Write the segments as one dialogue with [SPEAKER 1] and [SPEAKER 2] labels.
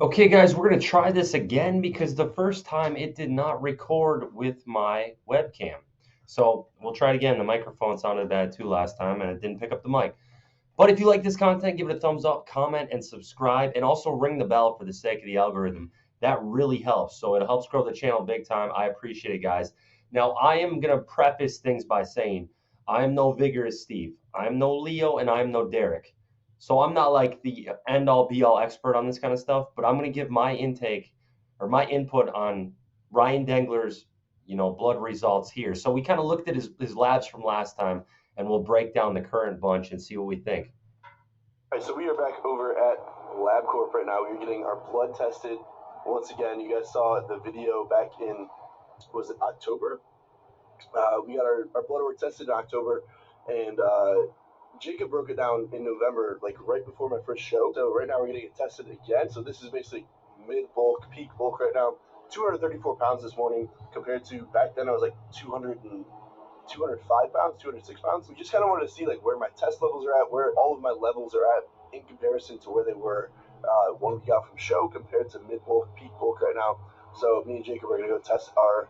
[SPEAKER 1] Okay, guys, we're going to try this again because the first time it did not record with my webcam. So we'll try it again. The microphone sounded bad too last time and it didn't pick up the mic. But if you like this content, give it a thumbs up, comment, and subscribe, and also ring the bell for the sake of the algorithm. That really helps. So it helps grow the channel big time. I appreciate it, guys. Now, I am going to preface things by saying I am no Vigorous Steve. I am no Leo, and I am no Derek. So I'm not like the end all be all expert on this kind of stuff, but I'm going to give my intake or my input on Ryan Dengler's, blood results here. So we kind of looked at his labs from last time, and we'll break down the current bunch and see what we think.
[SPEAKER 2] All right, so we are back over at LabCorp right now. We are getting our blood tested. Once again, you guys saw the video back in, was it October? We got our blood work tested in October, and Jacob broke it down in November, like right before my first show. So right now we're getting it tested again. So this is basically mid-bulk, peak bulk right now. 234 pounds this morning compared to back then I was like 205 pounds, 206 pounds. We just kind of wanted to see like where my test levels are at, where all of my levels are at in comparison to where they were 1 week out from show compared to mid-bulk, peak bulk right now. So me and Jacob are going to go test our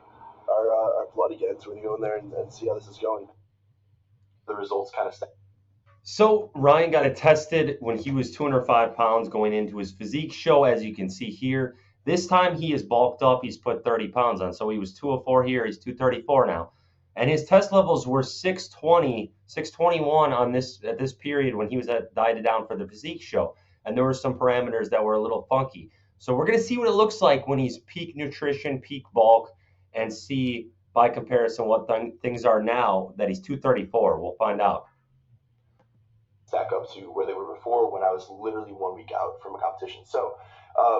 [SPEAKER 2] blood again. So we're going to go in there and see how this is going. The results kind of stay.
[SPEAKER 1] So Ryan got it tested when he was 205 pounds going into his physique show, as you can see here. This time he is bulked up. He's put 30 pounds on. So he was 204 here. He's 234 now. And his test levels were 620, 621 on this at this period when he was dieted down for the physique show. And there were some parameters that were a little funky. So we're going to see what it looks like when he's peak nutrition, peak bulk, and see by comparison what things are now that he's 234. We'll find out.
[SPEAKER 2] Stack up to where they were before when I was literally 1 week out from a competition. So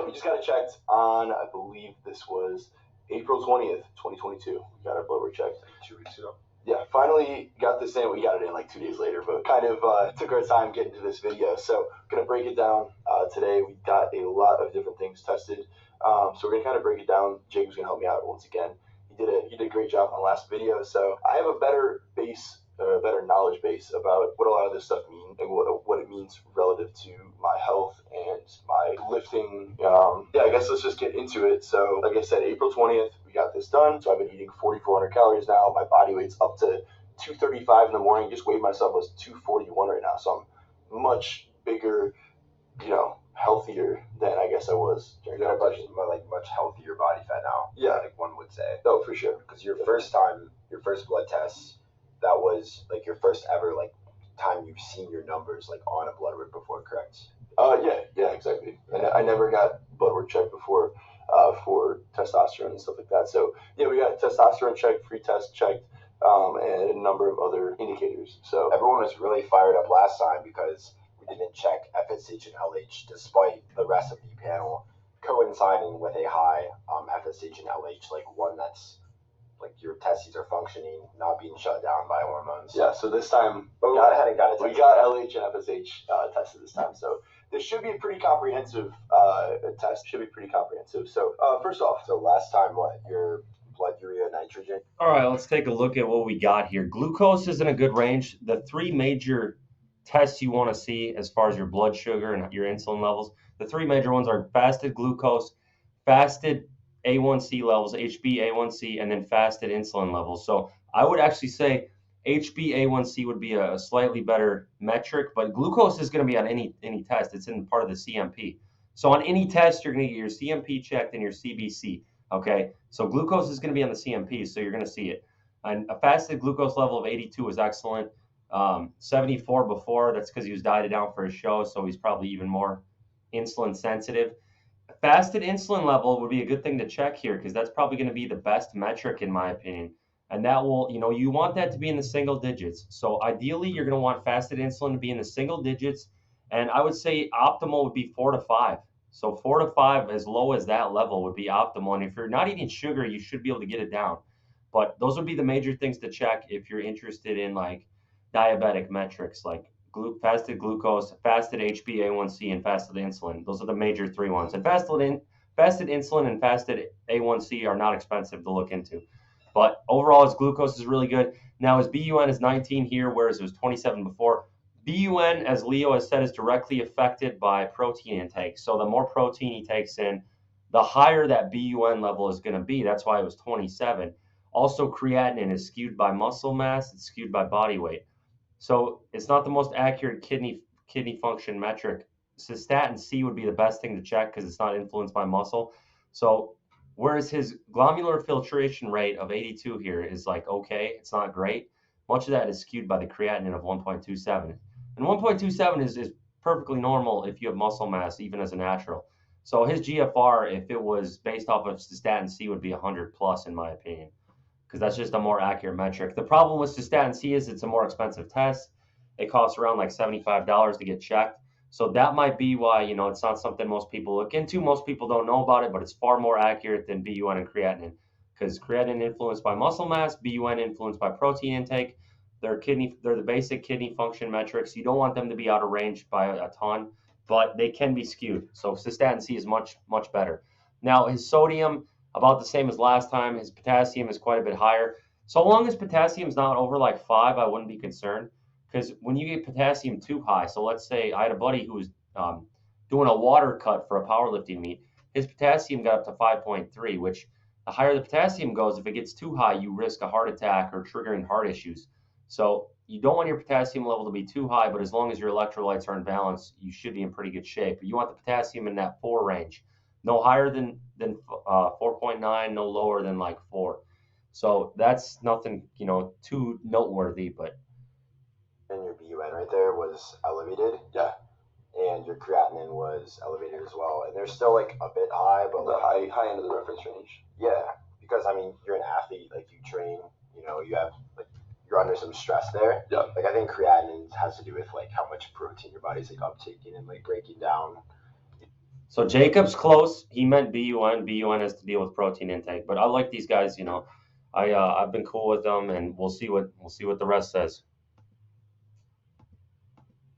[SPEAKER 2] we just got it checked on, I believe this was April 20th, 2022. We got our blood work checked 2 weeks ago. Yeah, finally got this in. We got it in like 2 days later, but kind of took our time getting to this video. So going to break it down today. We got a lot of different things tested. So we're going to kind of break it down. Jacob's going to help me out once again. He did a great job on the last video. So I have a better base, a better knowledge base about what a lot of this stuff means and what it means relative to my health and my lifting. Yeah, I guess let's just get into it. So like I said, April 20th, we got this done. So I've been eating 4,400 calories now. My body weight's up to 235 in the morning. Just weighed myself was 241 right now. So I'm much bigger, healthier than I guess I was during that budget.
[SPEAKER 3] Much healthier body fat now.
[SPEAKER 2] Yeah,
[SPEAKER 3] like one would say.
[SPEAKER 2] Oh, for sure.
[SPEAKER 3] Because your first blood test, that was like your first ever time you've seen your numbers on a blood work before, correct?
[SPEAKER 2] Yeah, exactly. I never got blood work checked before for testosterone and stuff like that. So yeah, we got testosterone checked, free test checked, and a number of other indicators. So
[SPEAKER 3] everyone was really fired up last time because we didn't check FSH and LH despite the rest of the panel coinciding with a high FSH and LH, one that's your testes are functioning, not being shut down by hormones.
[SPEAKER 2] Yeah, so this time
[SPEAKER 3] we got ahead and got it.
[SPEAKER 2] We got LH and FSH tested this time. So this should be a pretty comprehensive test. Should be pretty comprehensive. So first off,
[SPEAKER 3] so last time your blood urea nitrogen.
[SPEAKER 1] All right, let's take a look at what we got here. Glucose is in a good range. The three major tests you want to see as far as your blood sugar and your insulin levels, the three major ones are fasted glucose, fasted A1C levels, HbA1c, and then fasted insulin levels. So I would actually say HbA1c would be a slightly better metric, but glucose is going to be on any test. It's in part of the CMP. So on any test, you're going to get your CMP checked and your CBC. Okay, so glucose is going to be on the CMP, so you're going to see it. And a fasted glucose level of 82 is excellent. 74 before, that's because he was dieted down for his show, so he's probably even more insulin sensitive. Fasted insulin level would be a good thing to check here because that's probably going to be the best metric in my opinion. And that will, you want that to be in the single digits. So ideally, you're going to want fasted insulin to be in the single digits. And I would say optimal would be 4 to 5. So 4 to 5, as low as that level, would be optimal. And if you're not eating sugar, you should be able to get it down. But those would be the major things to check if you're interested in diabetic metrics like fasted glucose, fasted HbA1c, and fasted insulin. Those are the major three ones. And fasted insulin and fasted A1c are not expensive to look into. But overall, his glucose is really good. Now, his BUN is 19 here, whereas it was 27 before. BUN, as Leo has said, is directly affected by protein intake. So the more protein he takes in, the higher that BUN level is going to be. That's why it was 27. Also, creatinine is skewed by muscle mass, it's skewed by body weight. So it's not the most accurate kidney function metric. Cystatin C would be the best thing to check because it's not influenced by muscle. So whereas his glomerular filtration rate of 82 here is like okay, it's not great. Much of that is skewed by the creatinine of 1.27. And 1.27 is perfectly normal if you have muscle mass, even as a natural. So his GFR, if it was based off of cystatin C, would be 100 plus, in my opinion, because that's just a more accurate metric. The problem with cystatin C is it's a more expensive test. It costs around like $75 to get checked. So that might be why, it's not something most people look into. Most people don't know about it, but it's far more accurate than BUN and creatinine, because creatinine influenced by muscle mass, BUN influenced by protein intake. They're the basic kidney function metrics. You don't want them to be out of range by a ton, but they can be skewed. So cystatin C is much, much better. Now, his sodium, about the same as last time. His potassium is quite a bit higher. So long as potassium is not over like 5, I wouldn't be concerned. Because when you get potassium too high, so let's say I had a buddy who was doing a water cut for a powerlifting meet. His potassium got up to 5.3, which the higher the potassium goes, if it gets too high, you risk a heart attack or triggering heart issues. So you don't want your potassium level to be too high, but as long as your electrolytes are in balance, you should be in pretty good shape. But you want the potassium in that 4 range, no higher than 4.9, no lower than like 4. So that's nothing, too noteworthy, but.
[SPEAKER 3] And your BUN right there was elevated.
[SPEAKER 2] Yeah.
[SPEAKER 3] And your creatinine was elevated as well. And they're still like a bit high, but
[SPEAKER 2] the
[SPEAKER 3] like
[SPEAKER 2] high end of the reference range.
[SPEAKER 3] Yeah, because I mean, you're an athlete, like you train, you have like you're under some stress there.
[SPEAKER 2] Yeah.
[SPEAKER 3] Like I think creatinine has to do with like how much protein your body's like uptaking and like breaking down.
[SPEAKER 1] So Jacob's close. He meant BUN. BUN has to deal with protein intake. But I like these guys. I've been cool with them, and we'll see what the rest says.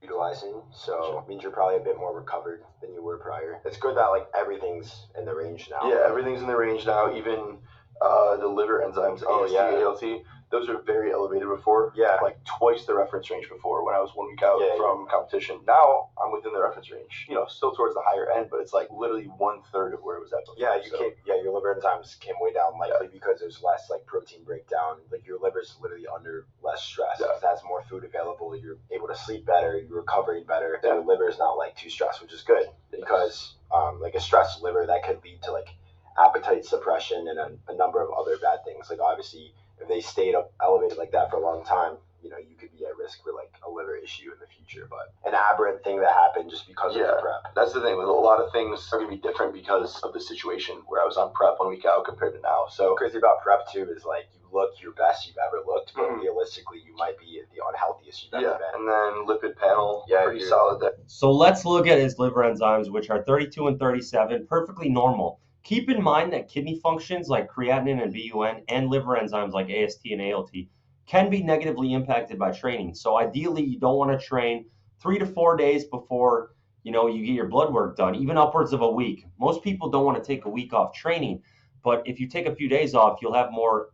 [SPEAKER 3] Utilizing, so it means you're probably a bit more recovered than you were prior. It's good that like everything's in the range now.
[SPEAKER 2] Yeah, everything's in the range now. Even the liver enzymes, AST, ALT, those are very elevated before.
[SPEAKER 3] Yeah.
[SPEAKER 2] Like twice the reference range before when I was 1 week out from competition. Now I'm within the reference range. Still towards the higher end, but it's like literally 1/3 of where it was at before.
[SPEAKER 3] Yeah, your liver enzymes came way down likely because there's less like protein breakdown. Like your liver's literally under less stress.
[SPEAKER 2] Yeah.
[SPEAKER 3] It has more food available. You're able to sleep better. You're recovering better. Yeah. Your liver's not like too stressed, which is good because like a stressed liver that could lead to like appetite suppression and a number of other bad things. Like obviously, if they stayed up elevated like that for a long time, you could be at risk for like a liver issue in the future. But an aberrant thing that happened just because of the prep.
[SPEAKER 2] That's the thing. With a lot of things are gonna be different because of the situation where I was on prep 1 week out compared to now. So
[SPEAKER 3] crazy about prep too is like you look your best you've ever looked, but realistically you might be the unhealthiest you've ever been.
[SPEAKER 2] And then lipid panel, pretty solid there.
[SPEAKER 1] So let's look at his liver enzymes, which are 32 and 37, perfectly normal. Keep in mind that kidney functions like creatinine and BUN and liver enzymes like AST and ALT can be negatively impacted by training. So ideally, you don't want to train 3 to 4 days before you get your blood work done, even upwards of a week. Most people don't want to take a week off training, but if you take a few days off, you'll have more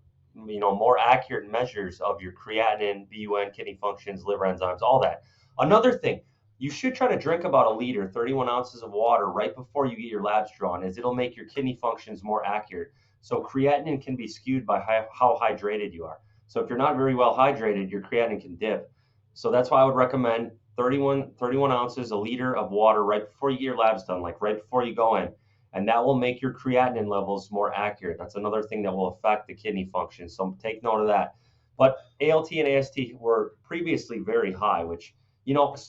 [SPEAKER 1] accurate measures of your creatinine, BUN, kidney functions, liver enzymes, all that. Another thing, you should try to drink about 1 liter, 31 ounces of water right before you get your labs drawn, as it'll make your kidney functions more accurate. So creatinine can be skewed by how hydrated you are. So if you're not very well hydrated, your creatinine can dip. So that's why I would recommend 31 ounces, 1 liter of water right before you get your labs done, like right before you go in. And that will make your creatinine levels more accurate. That's another thing that will affect the kidney function. So take note of that. But ALT and AST were previously very high, which,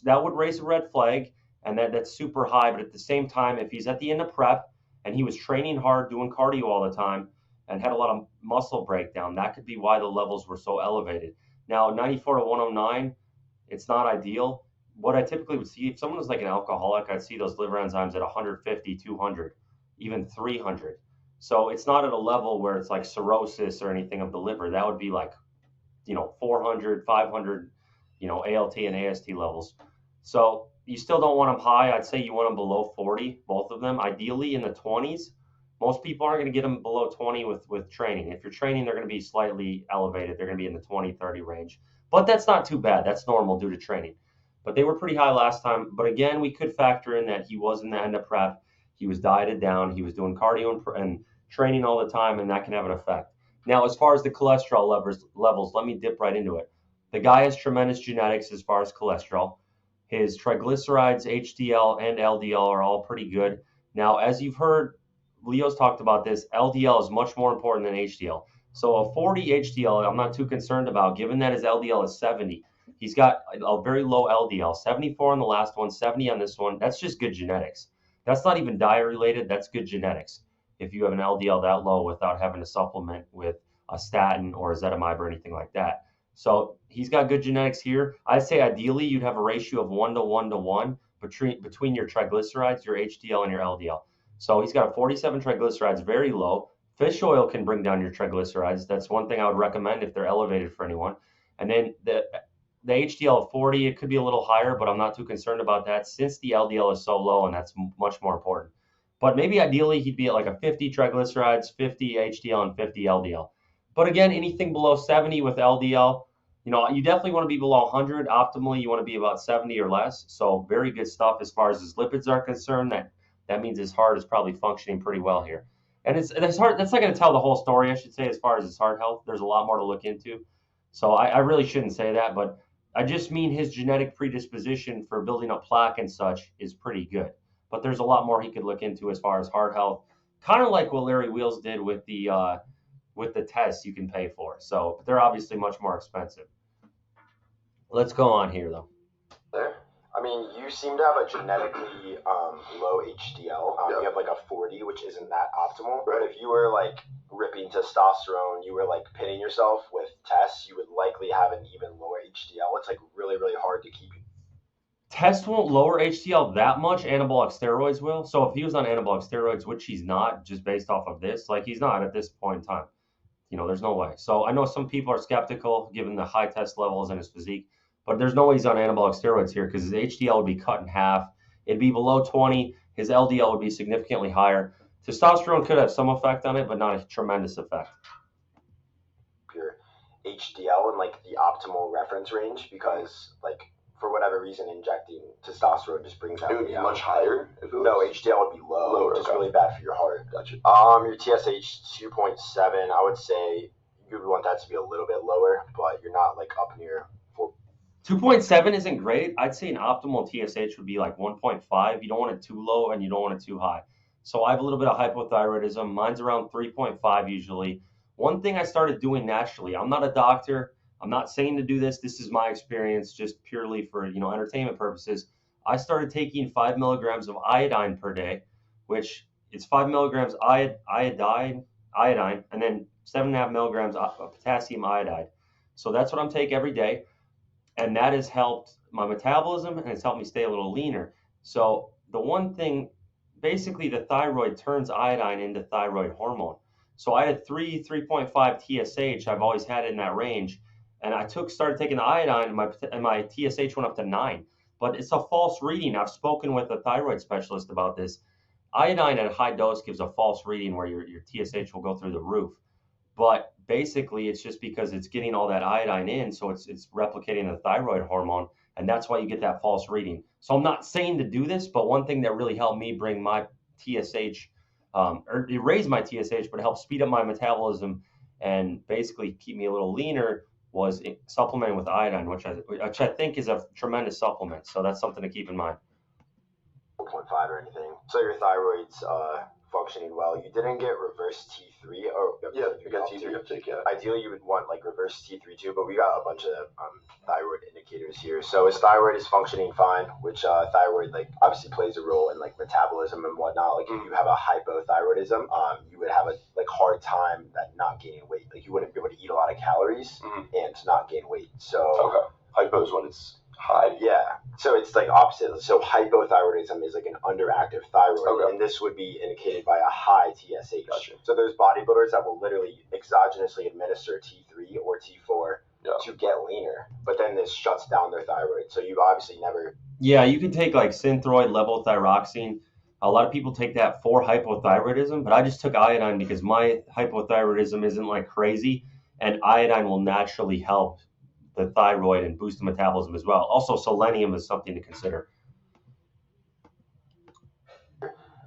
[SPEAKER 1] that would raise a red flag, and that's super high. But at the same time, if he's at the end of prep and he was training hard, doing cardio all the time, and had a lot of muscle breakdown, that could be why the levels were so elevated. Now, 94 to 109, it's not ideal. What I typically would see, if someone was like an alcoholic, I'd see those liver enzymes at 150, 200, even 300. So it's not at a level where it's like cirrhosis or anything of the liver. That would be like, 400, 500, ALT and AST levels. So you still don't want them high. I'd say you want them below 40, both of them, ideally in the 20s. Most people aren't going to get them below 20 with training. If you're training, they're going to be slightly elevated. They're going to be in the 20, 30 range. But that's not too bad. That's normal due to training. but they were pretty high last time. But again, we could factor in that he was in the end of prep. He was dieted down. He was doing cardio and training all the time, and that can have an effect. Now, as far as the cholesterol levels, let me dip right into it. The guy has tremendous genetics as far as cholesterol. His triglycerides, HDL, and LDL are all pretty good. Now, as you've heard, Leo's talked about this, LDL is much more important than HDL. So a 40 HDL, I'm not too concerned about, given that his LDL is 70. He's got a very low LDL, 74 on the last one, 70 on this one. That's just good genetics. That's not even diet related. That's good genetics. If you have an LDL that low without having to supplement with a statin or ezetimibe or anything like that. So he's got good genetics here. I'd say ideally you'd have a ratio of 1 to 1 to 1 between your triglycerides, your HDL, and your LDL. So he's got a 47 triglycerides, very low. Fish oil can bring down your triglycerides. That's one thing I would recommend if they're elevated for anyone. And then the HDL of 40, it could be a little higher, but I'm not too concerned about that since the LDL is so low, and that's much more important. But maybe ideally he'd be at like a 50 triglycerides, 50 HDL, and 50 LDL. But again, anything below 70 with LDL, you definitely want to be below 100. Optimally, you want to be about 70 or less. So very good stuff as far as his lipids are concerned. That means his heart is probably functioning pretty well here. And it's hard. That's not going to tell the whole story, I should say, as far as his heart health. There's a lot more to look into. So I really shouldn't say that, but I just mean his genetic predisposition for building up plaque and such is pretty good. But there's a lot more he could look into as far as heart health, kind of like what Larry Wheels did with the tests you can pay for. So they're obviously much more expensive. Let's go on here, though.
[SPEAKER 3] There. I mean, you seem to have a genetically low HDL. You have like a 40, which isn't that optimal. Right. But if you were like ripping testosterone, you were like pitting yourself with tests, you would likely have an even lower HDL. It's like really, really hard to keep.
[SPEAKER 1] Test won't lower HDL that much. Anabolic steroids will. So if he was on anabolic steroids, which he's not, just based off of this, like he's not at this point in time. There's no way. So I know some people are skeptical given the high test levels and his physique. But there's no way he's on anabolic steroids here because his HDL would be cut in half. It'd be below 20. His LDL would be significantly higher. Testosterone could have some effect on it, but not a tremendous effect.
[SPEAKER 3] Pure HDL and like the optimal reference range because like for whatever reason injecting testosterone just brings that.
[SPEAKER 2] It would be much higher. If it was...
[SPEAKER 3] No, HDL would be low, which is really bad for your heart.
[SPEAKER 2] Gotcha.
[SPEAKER 3] Your TSH 2.7, I would say you would want that to be a little bit lower, but you're not like up near 4.
[SPEAKER 1] 2.7 isn't great. I'd say an optimal TSH would be like 1.5. You don't want it too low and you don't want it too high. So I have a little bit of hypothyroidism. Mine's around 3.5 usually. One thing I started doing naturally, I'm not a doctor. I'm not saying to do this. This is my experience just purely for, entertainment purposes. I started taking 5 milligrams of iodine per day, which is 5 milligrams iodine, and then 7.5 milligrams of potassium iodide. So that's what I'm taking every day. And that has helped my metabolism and it's helped me stay a little leaner. So the one thing, basically the thyroid turns iodine into thyroid hormone. So I had 3.5 TSH. I've always had it in that range. And I started taking the iodine and my TSH went up to 9. But it's a false reading. I've spoken with a thyroid specialist about this. Iodine at a high dose gives a false reading where your TSH will go through the roof. But basically, it's just because it's getting all that iodine in, so it's replicating the thyroid hormone, and that's why you get that false reading. So I'm not saying to do this, but one thing that really helped me bring my TSH, or it raised my TSH, but it helped speed up my metabolism and basically keep me a little leaner was supplementing with iodine, which I think is a tremendous supplement. So that's something to keep in mind.
[SPEAKER 3] 4.5 or anything. So your thyroid's functioning well. You didn't get reverse T3.
[SPEAKER 2] You got T3 uptake, yeah.
[SPEAKER 3] Ideally, you would want like reverse T3 too, but we got a bunch of thyroid indicators here. So his thyroid is functioning fine, which thyroid like obviously plays a role in like metabolism and whatnot. Like if you have a hypothyroidism, you would have a hard time that not gaining weight. Like you wouldn't be able to eat a lot of calories and not gain weight. So
[SPEAKER 2] hypo is when it's high.
[SPEAKER 3] Yeah. So it's like opposite. So hypothyroidism is like an underactive thyroid, and this would be indicated by a high TSH.
[SPEAKER 2] Gotcha.
[SPEAKER 3] So there's bodybuilders that will literally exogenously administer T3 or T4 to get leaner, but then this shuts down their thyroid. So you obviously never.
[SPEAKER 1] Yeah, you can take like Synthroid, levothyroxine. A lot of people take that for hypothyroidism, but I just took iodine because my hypothyroidism isn't like crazy, and iodine will naturally help the thyroid and boost the metabolism as well. Also, selenium is something to consider.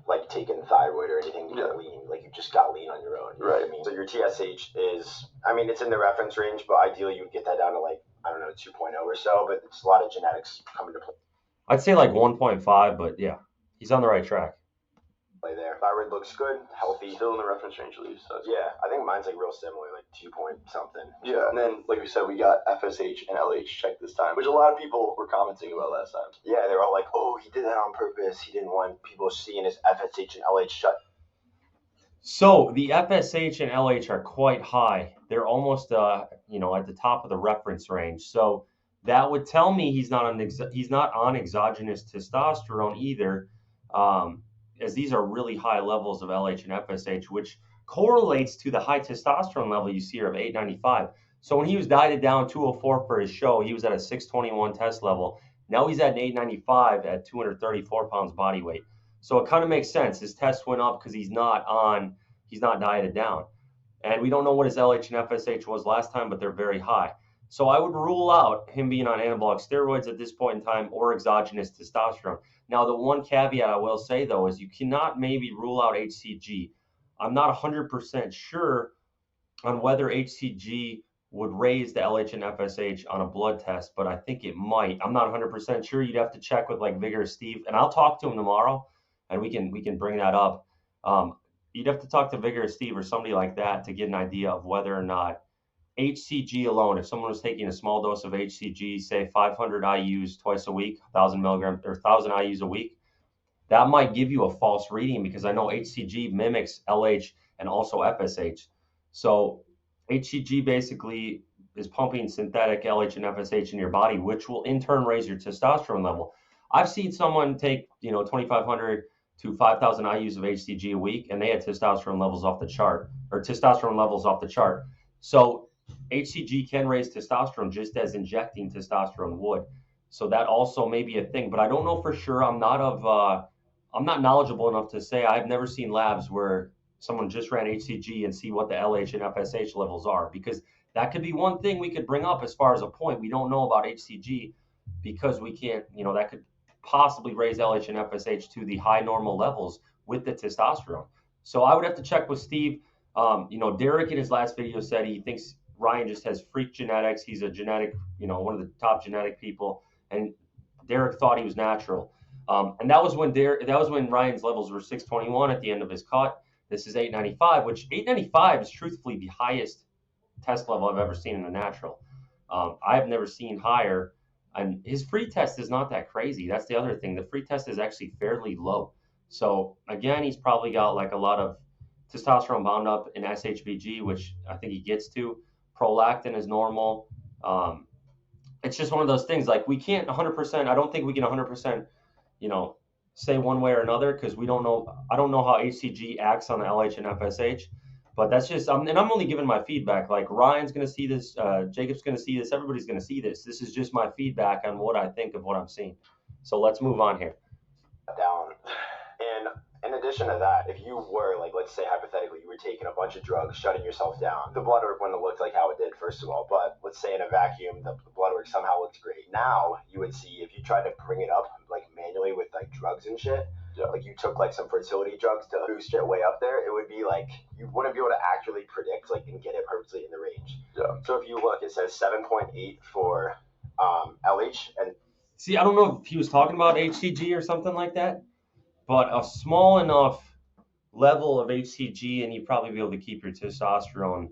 [SPEAKER 3] Like taking thyroid or anything to get lean, like you just got lean on your own. You know what I mean? So your TSH is, I mean, it's in the reference range, but ideally you would get that down to like, I don't know, 2.0 or so, but it's a lot of genetics coming to
[SPEAKER 1] I'd say like 1.5, but yeah, he's on the right track.
[SPEAKER 3] play there. Thyroid looks good, healthy.
[SPEAKER 2] Still in the reference range at least. So
[SPEAKER 3] Yeah, I think mine's like real similar, like 2 point something.
[SPEAKER 2] Yeah, and then like we said, we got FSH and LH checked this time, which a lot of people were commenting about last time.
[SPEAKER 3] Yeah, they're all like, oh, he did that on purpose. He didn't want people seeing his FSH and LH shut.
[SPEAKER 1] So the FSH and LH are quite high. They're almost, you know, at the top of the reference range. So that would tell me he's not on exogenous testosterone either, as these are really high levels of LH and FSH, which correlates to the high testosterone level you see here of 895. So when he was dieted down 204 for his show, he was at a 621 test level. Now he's at an 895 at 234 pounds body weight. So it kind of makes sense. His test went up because he's not dieted down. And we don't know what his LH and FSH was last time, but they're very high. So I would rule out him being on anabolic steroids at this point in time or exogenous testosterone. Now, the one caveat I will say, though, is you cannot maybe rule out HCG. I'm not 100% sure on whether HCG would raise the LH and FSH on a blood test, but I think it might. I'm not 100% sure. You'd have to check with like Vigorous Steve, and I'll talk to him tomorrow, and we can bring that up. You'd have to talk to Vigorous Steve or somebody like that to get an idea of whether or not HCG alone, if someone was taking a small dose of HCG, say 500 IUs twice a week, 1,000 milligrams or 1,000 IUs a week, that might give you a false reading because I know HCG mimics LH and also FSH. So HCG basically is pumping synthetic LH and FSH in your body, which will in turn raise your testosterone level. I've seen someone take, 2,500 to 5,000 IUs of HCG a week, and they had testosterone levels off the chart. So HCG can raise testosterone just as injecting testosterone would. So that also may be a thing, but I don't know for sure. I'm not knowledgeable enough to say. I've never seen labs where someone just ran HCG and see what the LH and FSH levels are, because that could be one thing we could bring up as far as a point. We don't know about HCG because we can't, that could possibly raise LH and FSH to the high normal levels with the testosterone. So I would have to check with Steve. Derek in his last video said he thinks Ryan just has freak genetics. He's a genetic, one of the top genetic people, and Derek thought he was natural. And that was when Ryan's levels were 621 at the end of his cut. This is 895, which 895 is truthfully the highest test level I've ever seen in a natural. I've never seen higher, and his free test is not that crazy. That's the other thing. The free test is actually fairly low. So again, he's probably got like a lot of testosterone bound up in SHBG, which I think he gets to. Prolactin is normal. It's just one of those things. Like we can't 100%. I don't think we can 100%, say one way or another because we don't know. I don't know how HCG acts on the LH and FSH, but that's just. And I'm only giving my feedback. Like Ryan's going to see this, Jacob's going to see this, everybody's going to see this. This is just my feedback on what I think of what I'm seeing. So let's move on here.
[SPEAKER 3] Down. And in addition to that, if you were, like, let's say hypothetically, you were taking a bunch of drugs, shutting yourself down, the blood work wouldn't have looked like how it did, first of all. But let's say in a vacuum, the blood work somehow looked great. Now, you would see, if you tried to bring it up, like, manually with, like, drugs and shit, like, you took, like, some fertility drugs to boost it way up there, it would be, like, you wouldn't be able to accurately predict, like, and get it perfectly in the range.
[SPEAKER 2] Yeah.
[SPEAKER 3] So if you look, it says 7.8 for LH and...
[SPEAKER 1] See, I don't know if he was talking about HCG or something like that, but a small enough level of HCG and you'd probably be able to keep your testosterone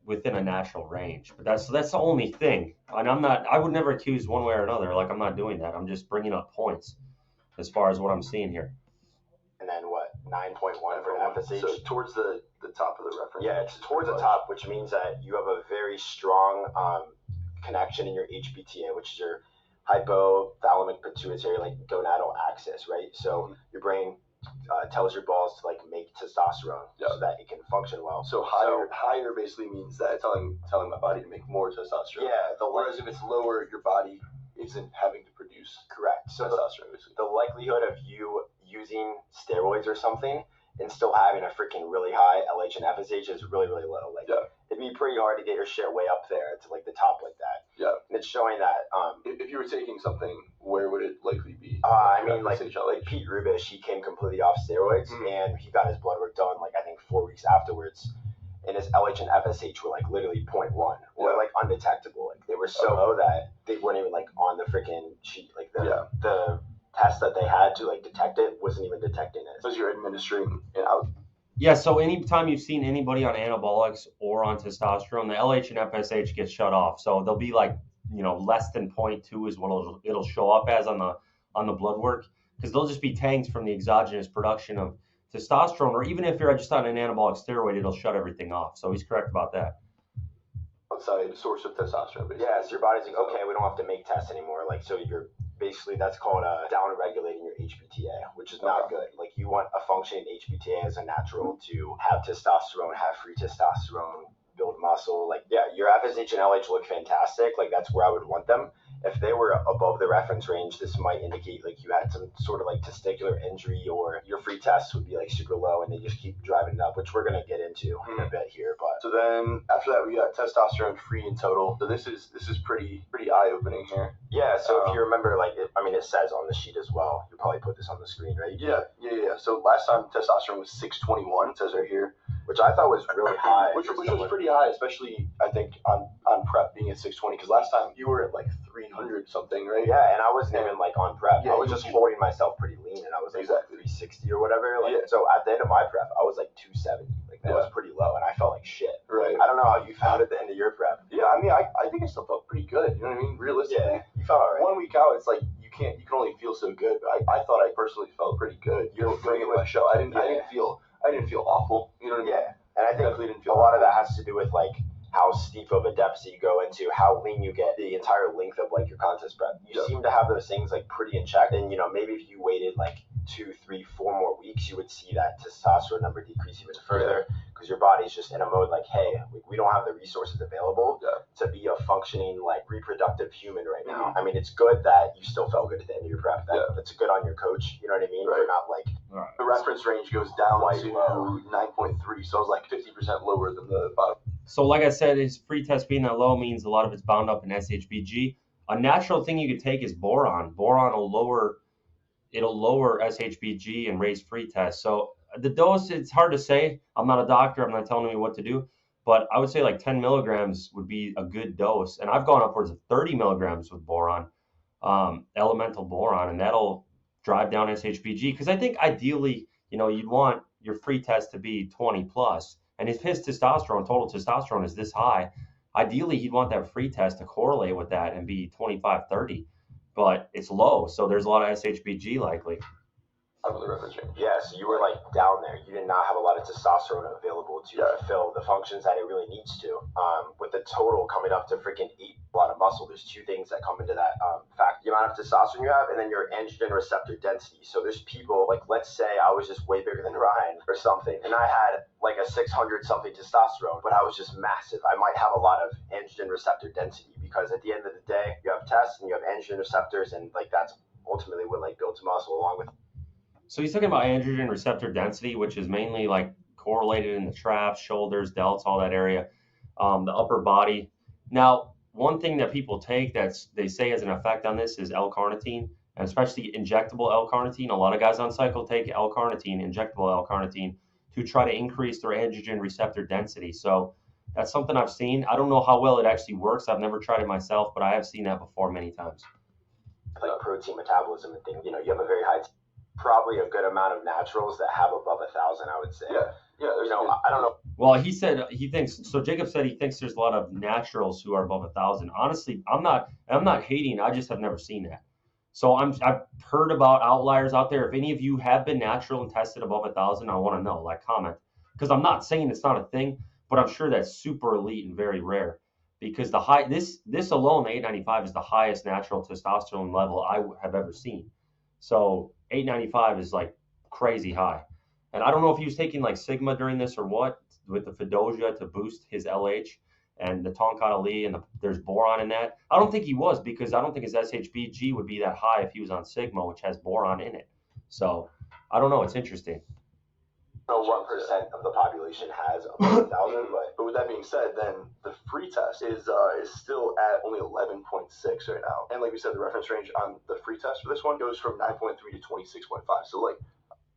[SPEAKER 1] within a natural range. But that's the only thing. And I would never accuse one way or another. Like, I'm not doing that. I'm just bringing up points as far as what I'm seeing here.
[SPEAKER 3] And then what, 9.1 for FSH?
[SPEAKER 2] So towards the top of the reference.
[SPEAKER 3] Yeah, it's towards the top, which means that you have a very strong connection in your HPTA, which is your hypothalamic pituitary, like gonadal axis, right? So your brain tells your balls to like make testosterone so that it can function well.
[SPEAKER 2] So higher basically means that telling my body to make more testosterone.
[SPEAKER 3] Yeah.
[SPEAKER 2] Whereas if it's lower, your body isn't having to produce
[SPEAKER 3] correct. So
[SPEAKER 2] testosterone.
[SPEAKER 3] The likelihood of you using steroids or something and still having a freaking really high LH and FSH is really, really low. Like, it'd be pretty hard to get your shit way up there to like the top like that.
[SPEAKER 2] Yeah.
[SPEAKER 3] And it's showing that.
[SPEAKER 2] If you were taking something, where would it likely be?
[SPEAKER 3] I mean, like Pete Rubish, he came completely off steroids, and he got his blood work done like I think 4 weeks afterwards. And his LH and FSH were like literally 0.1 or like undetectable. Like they were so low that they weren't even like on the freaking sheet. Like the test that they had to like detect it wasn't even detecting it.
[SPEAKER 2] So you're administering it out.
[SPEAKER 1] Yeah, so anytime you've seen anybody on anabolics or on testosterone, the LH and FSH gets shut off. So they'll be like, less than 0.2 is what it'll show up as on the blood work, because they'll just be tanked from the exogenous production of testosterone, or even if you're just on an anabolic steroid, it'll shut everything off. So he's correct about that.
[SPEAKER 2] Outside source of testosterone, basically.
[SPEAKER 3] Yeah, so your body's like, okay, we don't have to make tests anymore. Like, so you're basically, that's called down-regulating your HPTA, which is not good. Like, you want a functioning HPTA as a natural to have testosterone, have free testosterone, build muscle. Like, yeah, your FSH and LH look fantastic. Like, that's where I would want them. If they were above the reference range, this might indicate like you had some sort of like testicular injury, or your free tests would be like super low and they just keep driving it up, which we're going to get into in a bit here. But
[SPEAKER 2] so then after that, we got testosterone free in total. So this is pretty eye-opening here.
[SPEAKER 3] Yeah, so if you remember, like, it says on the sheet as well. You probably put this on the screen, right?
[SPEAKER 2] Yeah. So last time testosterone was 621, it says right here.
[SPEAKER 3] Which I thought was really high.
[SPEAKER 2] Which was pretty high, especially, I think, on prep being at 620, because last time you were at like 300 something, right?
[SPEAKER 3] Yeah, and I wasn't even like on prep. I was just holding myself pretty lean, and I was like 360 or whatever. Like, so at the end of my prep, I was like 270. Like, that was pretty low, and I felt like shit.
[SPEAKER 2] Right.
[SPEAKER 3] I don't know how you felt at the end of your prep.
[SPEAKER 2] Yeah, I mean, I think I still felt pretty good. You know what I mean? Realistically.
[SPEAKER 3] Yeah, you felt all right.
[SPEAKER 2] 1 week out, it's like you can only feel so good. But I thought I personally felt pretty good. You're bringing my show. I didn't feel awful. You know what I mean?
[SPEAKER 3] Yeah. And I think a lot of that has to do with like how steep of a deficit you go into, how lean you get, the entire length of like your contest prep. You seem to have those things like pretty in check. And maybe if you waited like 2, 3, 4 more weeks, you would see that testosterone number decrease even further, because your body's just in a mode like, hey, we don't have the resources available to be a functioning like reproductive human right now. I mean, it's good that you still felt good at the end of your prep. That's good on your coach. You know what I mean? You're not like
[SPEAKER 2] the reference range goes down to 9.3, so it's like 50% lower than the bottom.
[SPEAKER 1] So like I said, his free test being that low means a lot of it's bound up in SHBG. A natural thing you could take is boron. Boron will lower SHBG and raise free test. So the dose, it's hard to say. I'm not a doctor. I'm not telling you what to do. But I would say like 10 milligrams would be a good dose. And I've gone upwards of 30 milligrams with boron, elemental boron, and that'll drive down SHBG. Because I think ideally, you'd want your free test to be 20 plus. And if his total testosterone is this high, ideally he'd want that free test to correlate with that and be 25, 30. But it's low, so there's a lot of SHBG likely.
[SPEAKER 2] Out of the reference range.
[SPEAKER 3] Yeah, so you were like down there. You did not have a lot of testosterone available to fulfill the functions that it really needs to. With the total coming up to freaking 8, a lot of muscle, there's 2 things that come into that fact. The amount of testosterone you have, and then your androgen receptor density. So there's people, like, let's say I was just way bigger than Ryan or something, and I had like a 600 something testosterone, but I was just massive. I might have a lot of androgen receptor density, because at the end of the day, you have tests and you have androgen receptors, and like that's ultimately what like builds muscle along with.
[SPEAKER 1] So he's talking about androgen receptor density, which is mainly like correlated in the traps, shoulders, delts, all that area, the upper body. Now, one thing that people take they say has an effect on this is L-carnitine, and especially injectable L-carnitine. A lot of guys on cycle take L-carnitine, injectable L-carnitine, to try to increase their androgen receptor density. So that's something I've seen. I don't know how well it actually works. I've never tried it myself, but I have seen that before many times.
[SPEAKER 3] Like protein metabolism and things, you have a very high, probably a good amount of naturals that have above 1,000, I would say.
[SPEAKER 2] Yeah.
[SPEAKER 3] I don't know.
[SPEAKER 1] Well, he said he thinks so. Jacob said he thinks there's a lot of naturals who are above 1,000. Honestly, I'm not hating. I just have never seen that. So I've heard about outliers out there. If any of you have been natural and tested above 1,000, I want to know. Like, comment, because I'm not saying it's not a thing, but I'm sure that's super elite and very rare. Because this alone, the 895 is the highest natural testosterone level I have ever seen. So 895 is like crazy high. And I don't know if he was taking like Sigma during this or what, with the Fedosia to boost his LH and the Untitled Chapter, and there's boron in that. I don't think he was, because I don't think his SHBG would be that high if he was on Sigma, which has boron in it. So I don't know. It's interesting.
[SPEAKER 2] know what percent of the population has above 1,000, but with that being said, then the free test is still at only 11.6 right now, and like we said, the reference range on the free test for this one goes from 9.3 to 26.5. So like,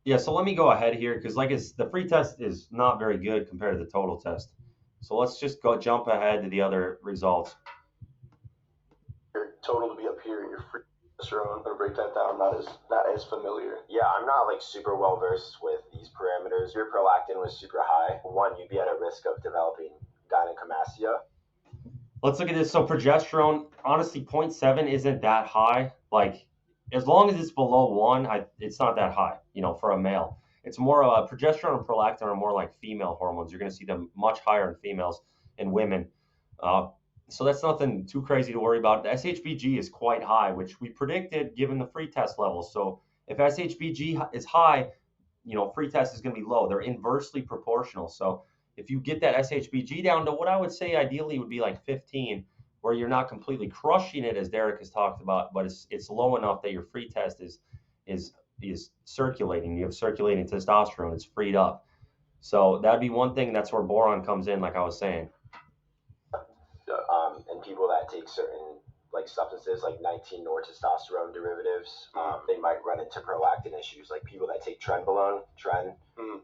[SPEAKER 1] yeah. So let me go ahead here because the free test is not very good compared to the total test. So let's just jump ahead to the other results.
[SPEAKER 2] Your total to be up here, and your free testosterone. I'm gonna break that down. Not as familiar.
[SPEAKER 3] Yeah, I'm not like super well versed with these parameters. Your prolactin was super high. One, you'd be at a risk of developing gynecomastia.
[SPEAKER 1] Let's look at this. So progesterone, honestly, 0.7 isn't that high. Like, as long as it's below 1, it's not that high, for a male. It's more progesterone and prolactin are more like female hormones. You're going to see them much higher in females and women. So that's nothing too crazy to worry about. The SHBG is quite high, which we predicted given the free test levels. So if SHBG is high, free test is going to be low. They're inversely proportional. So if you get that SHBG down to what I would say ideally would be like 15, where you're not completely crushing it as Derek has talked about, but it's low enough that your free test is circulating. You have circulating testosterone. It's freed up. So that'd be one thing. That's where boron comes in, like I was saying.
[SPEAKER 3] And people that take certain like substances like 19-nortestosterone derivatives, they might run into prolactin issues. Like people that take trenbolone,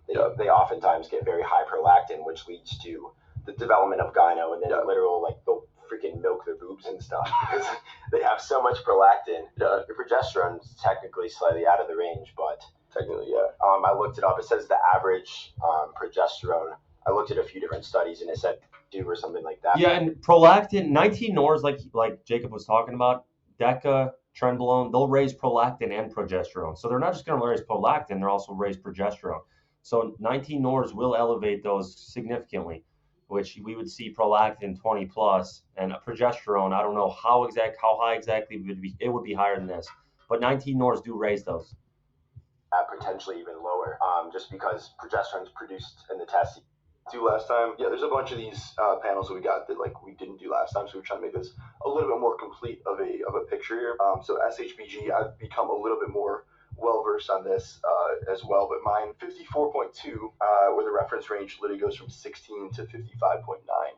[SPEAKER 3] they oftentimes get very high prolactin, which leads to the development of gyno, and then literal like they'll freaking milk their boobs and stuff because they have so much prolactin. Your progesterone is technically slightly out of the range, but
[SPEAKER 2] technically,
[SPEAKER 3] I looked it up. It says the average progesterone. I looked at a few different studies, and it said 2 or something like that.
[SPEAKER 1] Yeah, and prolactin, 19 nors, like Jacob was talking about, DECA, trenbolone, they'll raise prolactin and progesterone. So they're not just going to raise prolactin, they're also raise progesterone. So 19 nors will elevate those significantly, which we would see prolactin 20 plus, and progesterone, I don't know how high exactly it would be higher than this, but 19 nors do raise those.
[SPEAKER 3] Potentially even lower, just because progesterone is produced in the test.
[SPEAKER 2] Do last time. Yeah, there's a bunch of these panels that we got that like we didn't do last time, so we're trying to make this a little bit more complete of a picture here. So SHBG, I've become a little bit more well versed on this as well, but mine 54.2, where the reference range literally goes from 16 to 55.9.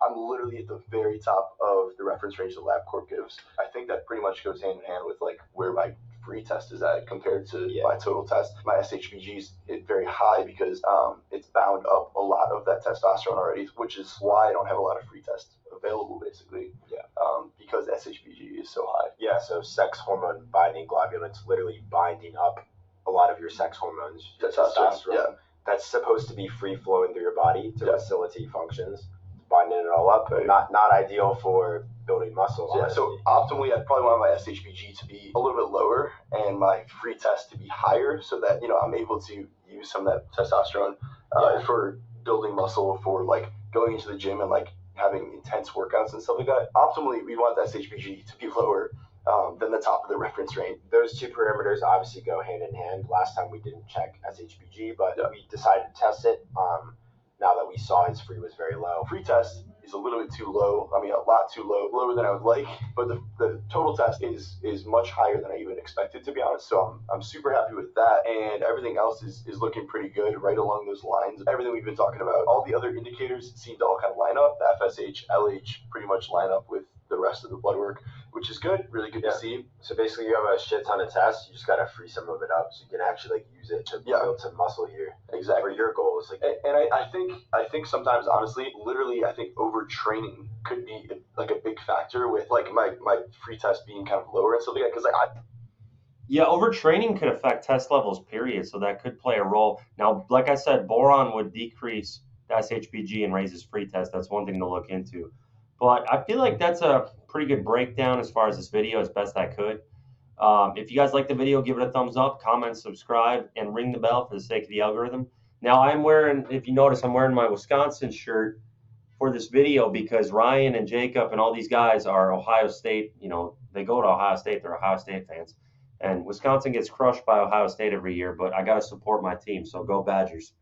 [SPEAKER 2] I'm literally at the very top of the reference range that LabCorp gives. I think that pretty much goes hand in hand with like where my free test is at compared to my total test. My SHBG is very high because it's bound up a lot of that testosterone already, which is why I don't have a lot of free tests available basically. Because SHBG is so high.
[SPEAKER 3] Yeah, so sex hormone binding globulin, it's literally binding up a lot of your sex hormones, testosterone. That's supposed to be free flowing through your body to facilitate functions. Binding it all up, but not ideal for building muscle.
[SPEAKER 2] Yeah, so optimally, I'd probably want my SHBG to be a little bit lower and my free test to be higher, so that I'm able to use some of that testosterone for building muscle, for like going into the gym and like having intense workouts and stuff like that. Optimally, we want that SHBG to be lower than the top of the reference range.
[SPEAKER 3] Those two parameters obviously go hand in hand. Last time we didn't check SHBG, but we decided to test it. Now that we saw his free was very low.
[SPEAKER 2] Free test is a little bit too low. I mean, a lot too low, lower than I would like. But the total test is much higher than I even expected, to be honest. So I'm super happy with that. And everything else is looking pretty good, right along those lines. Everything we've been talking about. All the other indicators seem to all kind of line up. The FSH, LH pretty much line up with the rest of the blood work, which is good, really good to see.
[SPEAKER 3] So basically you have a shit ton of tests, you just got to free some of it up so you can actually like use it to build some muscle here.
[SPEAKER 2] Exactly.
[SPEAKER 3] For your goals. Like,
[SPEAKER 2] and I think sometimes, honestly, literally, I think overtraining could be like a big factor with like my free test being kind of lower and stuff like that. Because
[SPEAKER 1] overtraining could affect test levels, period. So that could play a role. Now, like I said, boron would decrease the SHBG and raise his free test. That's one thing to look into. But I feel like that's a pretty good breakdown as far as this video, as best I could. If you guys like the video, give it a thumbs up, comment, subscribe, and ring the bell for the sake of the algorithm. Now, I'm wearing, if you notice, I'm wearing my Wisconsin shirt for this video because Ryan and Jacob and all these guys are Ohio State. They go to Ohio State. They're Ohio State fans. And Wisconsin gets crushed by Ohio State every year, but I got to support my team, so go Badgers.